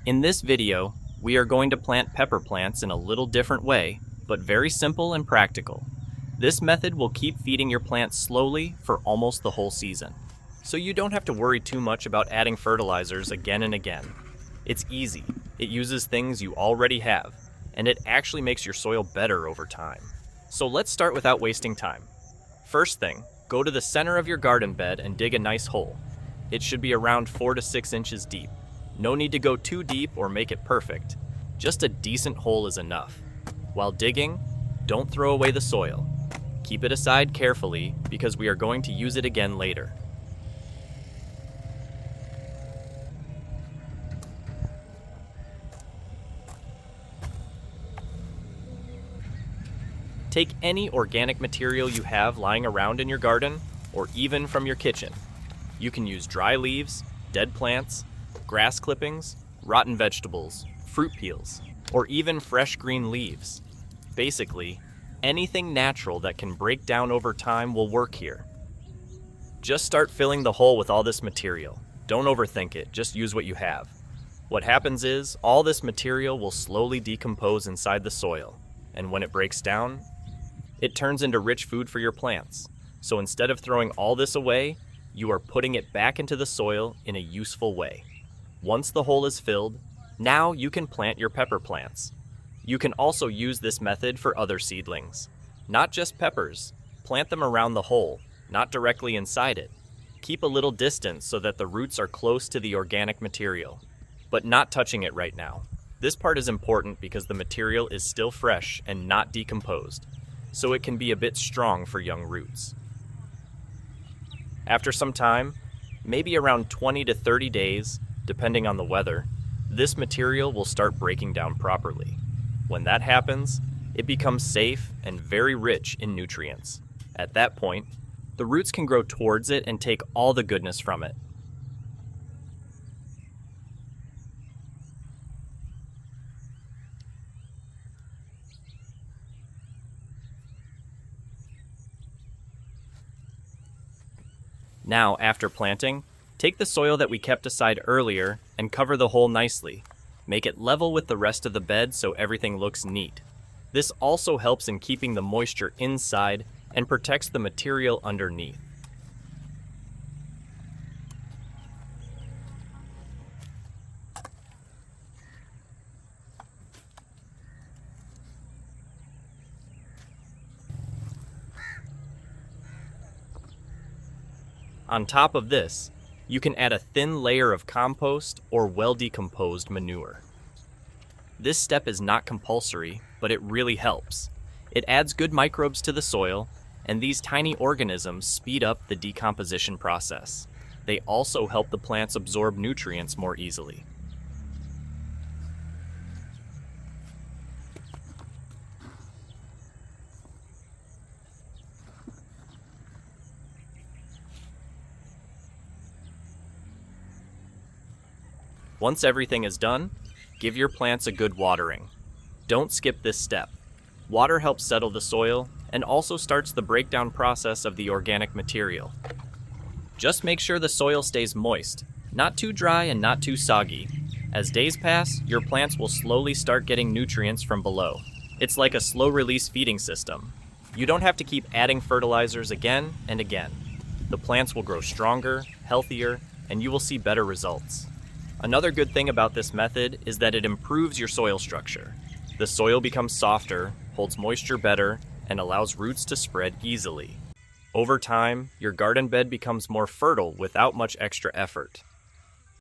In this video, we are going to plant pepper plants in a little different way, but very simple and practical. This method will keep feeding your plants slowly for almost the whole season. So you don't have to worry too much about adding fertilizers again and again. It's easy, it uses things you already have, and it actually makes your soil better over time. So let's start without wasting time. First thing, go to the center of your garden bed and dig a nice hole. It should be around 4 to 6 inches deep. No need to go too deep or make it perfect. Just a decent hole is enough. While digging, don't throw away the soil. Keep it aside carefully because we are going to use it again later. Take any organic material you have lying around in your garden, or even from your kitchen. You can use dry leaves, dead plants, grass clippings, rotten vegetables, fruit peels, or even fresh green leaves. Basically, anything natural that can break down over time will work here. Just start filling the hole with all this material. Don't overthink it, just use what you have. What happens is, all this material will slowly decompose inside the soil, and when it breaks down, it turns into rich food for your plants. So instead of throwing all this away, you are putting it back into the soil in a useful way. Once the hole is filled, now you can plant your pepper plants. You can also use this method for other seedlings. Not just peppers. Plant them around the hole, not directly inside it. Keep a little distance so that the roots are close to the organic material, but not touching it right now. This part is important because the material is still fresh and not decomposed, so it can be a bit strong for young roots. After some time, maybe around 20 to 30 days, depending on the weather, this material will start breaking down properly. When that happens, it becomes safe and very rich in nutrients. At that point, the roots can grow towards it and take all the goodness from it. Now, after planting, take the soil that we kept aside earlier and cover the hole nicely. Make it level with the rest of the bed so everything looks neat. This also helps in keeping the moisture inside and protects the material underneath. On top of this, you can add a thin layer of compost or well-decomposed manure. This step is not compulsory, but it really helps. It adds good microbes to the soil, and these tiny organisms speed up the decomposition process. They also help the plants absorb nutrients more easily. Once everything is done, give your plants a good watering. Don't skip this step. Water helps settle the soil and also starts the breakdown process of the organic material. Just make sure the soil stays moist, not too dry and not too soggy. As days pass, your plants will slowly start getting nutrients from below. It's like a slow-release feeding system. You don't have to keep adding fertilizers again and again. The plants will grow stronger, healthier, and you will see better results. Another good thing about this method is that it improves your soil structure. The soil becomes softer, holds moisture better, and allows roots to spread easily. Over time, your garden bed becomes more fertile without much extra effort.